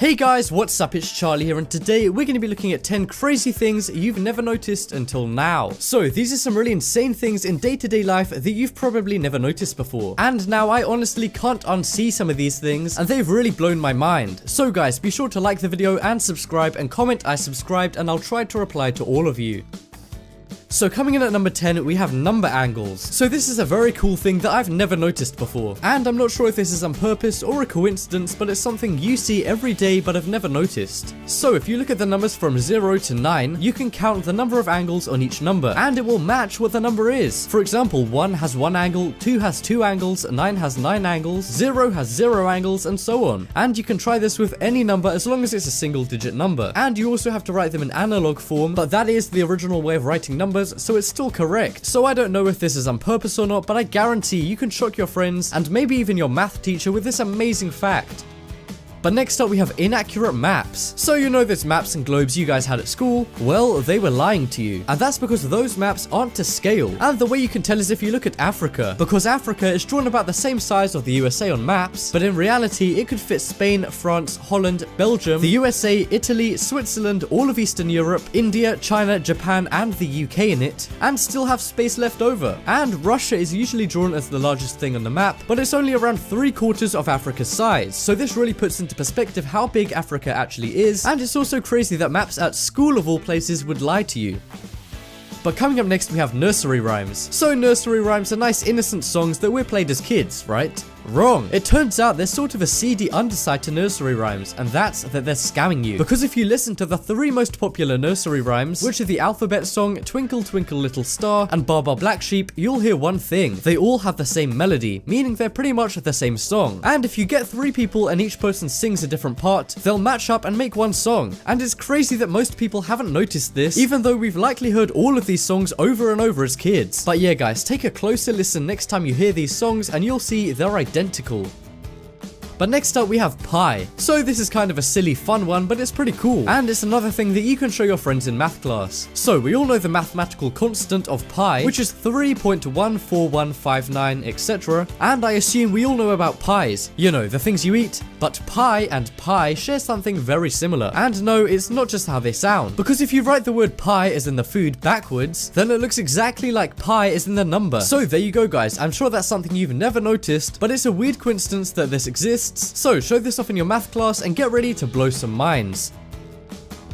Hey guys, what's up? It's Charlie here, and today we're going to be looking at 10 crazy things you've never noticed until now. So these are some really insane things in day-to-day life that you've probably never noticed before. And now I honestly can't unsee some of these things, and they've really blown my mind. So guys, be sure to like the video and subscribe and comment I subscribed, and I'll try to reply to all of you. So coming in at number 10, we have number angles. So this is a very cool thing that I've never noticed before. And I'm not sure if this is on purpose or a coincidence, but it's something you see every day but have never noticed. So if you look at the numbers from 0 to 9, you can count the number of angles on each number, and it will match what the number is. For example, 1 has 1 angle, 2 has 2 angles, 9 has 9 angles, 0 has 0 angles, and so on. And you can try this with any number as long as it's a single digit number. And you also have to write them in analog form, but that is the original way of writing numbers, so it's still correct. So I don't know if this is on purpose or not, but I guarantee you can shock your friends and maybe even your math teacher with this amazing fact. But next up we have inaccurate maps. So you know those maps and globes you guys had at school? Well, they were lying to you. And that's because those maps aren't to scale. And the way you can tell is if you look at Africa, because Africa is drawn about the same size of the USA on maps, but in reality it could fit Spain, France, Holland, Belgium, the USA, Italy, Switzerland, all of Eastern Europe, India, China, Japan, and the UK in it, and still have space left over. And Russia is usually drawn as the largest thing on the map, but it's only around 3/4 of Africa's size. So this really puts into perspective how big Africa actually is, and it's also crazy that maps at school of all places would lie to you. But coming up next we have nursery rhymes. So nursery rhymes are nice innocent songs that were played as kids, right? Wrong. It turns out there's sort of a seedy underside to nursery rhymes, and that's that they're scamming you. Because if you listen to the 3 most popular nursery rhymes, which are the alphabet song, Twinkle Twinkle Little Star, and Baa Baa Black Sheep, you'll hear one thing. They all have the same melody, meaning they're pretty much the same song. And if you get 3 people and each person sings a different part, they'll match up and make one song. And it's crazy that most people haven't noticed this, even though we've likely heard all of these songs over and over as kids. But yeah guys, take a closer listen next time you hear these songs and you'll see they're identical. But next up we have pi. So this is kind of a silly fun one, but it's pretty cool. And it's another thing that you can show your friends in math class. So we all know the mathematical constant of pi, which is 3.14159, etc. And I assume we all know about pies. You know, the things you eat. But pi and pi share something very similar. And no, it's not just how they sound. Because if you write the word pi as in the food backwards, then it looks exactly like pi as in the number. So there you go guys, I'm sure that's something you've never noticed, but it's a weird coincidence that this exists. So show this off in your math class and get ready to blow some minds.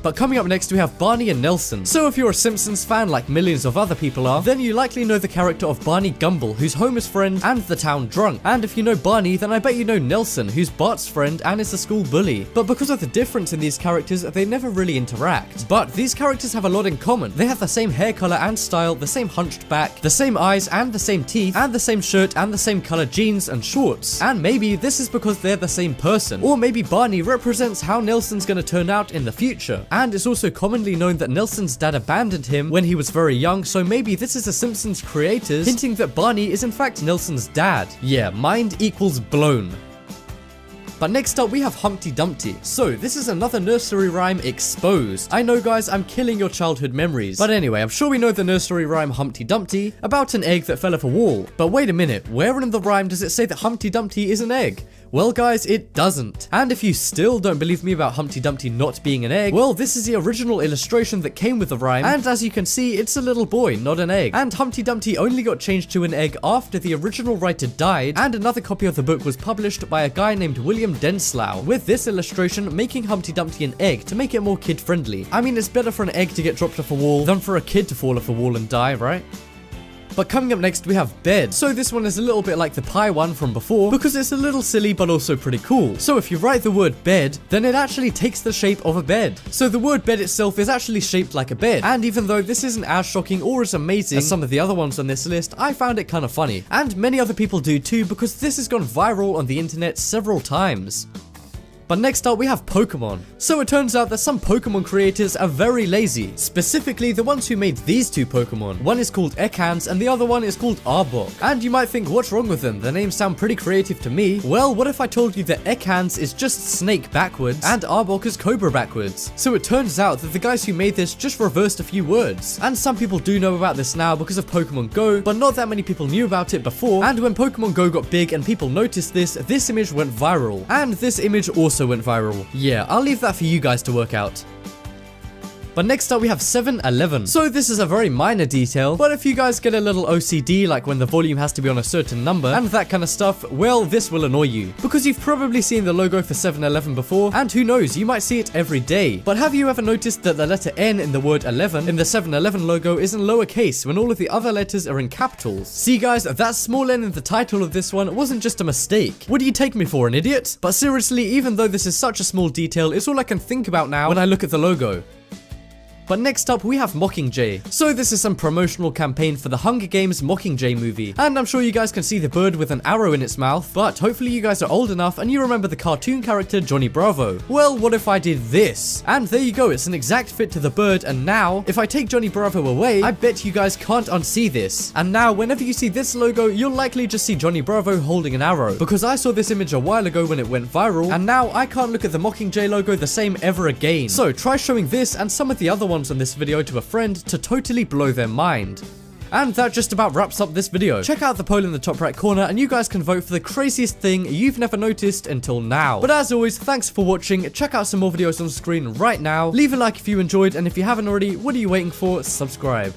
But coming up next we have Barney and Nelson. So if you're a Simpsons fan like millions of other people are, then you likely know the character of Barney Gumble, who's Homer's friend and the town drunk. And if you know Barney, then I bet you know Nelson, who's Bart's friend and is the school bully. But because of the difference in these characters, they never really interact. But these characters have a lot in common. They have the same hair color and style, the same hunched back, the same eyes and the same teeth, and the same shirt and the same color jeans and shorts. And maybe this is because they're the same person. Or maybe Barney represents how Nelson's gonna turn out in the future. And it's also commonly known that Nelson's dad abandoned him when he was very young, so maybe this is the Simpsons creators hinting that Barney is in fact Nelson's dad. Yeah, mind equals blown. But next up we have Humpty Dumpty. So this is another nursery rhyme exposed. I know guys, I'm killing your childhood memories. But anyway, I'm sure we know the nursery rhyme Humpty Dumpty about an egg that fell off a wall. But wait a minute, where in the rhyme does it say that Humpty Dumpty is an egg? Well guys, it doesn't. And if you still don't believe me about Humpty Dumpty not being an egg, well this is the original illustration that came with the rhyme, and as you can see it's a little boy, not an egg. And Humpty Dumpty only got changed to an egg after the original writer died, and another copy of the book was published by a guy named William Denslow, with this illustration making Humpty Dumpty an egg to make it more kid friendly. I mean, it's better for an egg to get dropped off a wall than for a kid to fall off a wall and die, right? But coming up next we have bed. So this one is a little bit like the pie one from before because it's a little silly but also pretty cool. So if you write the word bed, then it actually takes the shape of a bed. So the word bed itself is actually shaped like a bed. And even though this isn't as shocking or as amazing as some of the other ones on this list, I found it kind of funny. And many other people do too, because this has gone viral on the internet several times. But next up we have Pokemon. So it turns out that some Pokemon creators are very lazy, specifically the ones who made these 2 Pokemon. One is called Ekans and the other one is called Arbok. And you might think, what's wrong with them? The names sound pretty creative to me. Well, what if I told you that Ekans is just snake backwards and Arbok is cobra backwards? So it turns out that the guys who made this just reversed a few words. And some people do know about this now because of Pokemon Go, but not that many people knew about it before. And when Pokemon Go got big and people noticed this image went viral. And this image also also went viral. Yeah, I'll leave that for you guys to work out. But next up we have 7-Eleven. So this is a very minor detail, but if you guys get a little OCD, like when the volume has to be on a certain number and that kind of stuff, well, this will annoy you. Because you've probably seen the logo for 7-Eleven before, and who knows, you might see it every day. But have you ever noticed that the letter N in the word 11 in the 7-Eleven logo is in lowercase when all of the other letters are in capitals? See guys, that small N in the title of this one wasn't just a mistake. What do you take me for, an idiot? But seriously, even though this is such a small detail, it's all I can think about now when I look at the logo. But next up, we have Mockingjay. So this is some promotional campaign for the Hunger Games Mockingjay movie. And I'm sure you guys can see the bird with an arrow in its mouth, but hopefully you guys are old enough and you remember the cartoon character Johnny Bravo. Well, what if I did this? And there you go, it's an exact fit to the bird, and now, if I take Johnny Bravo away, I bet you guys can't unsee this. And now, whenever you see this logo, you'll likely just see Johnny Bravo holding an arrow. Because I saw this image a while ago when it went viral, and now I can't look at the Mockingjay logo the same ever again. So try showing this and some of the other ones on this video to a friend to totally blow their mind. And that just about wraps up this video. Check out the poll in the top right corner and you guys can vote for the craziest thing you've never noticed until now. But as always, thanks for watching. Check out some more videos on screen right now. Leave a like if you enjoyed, and if you haven't already, what are you waiting for? Subscribe.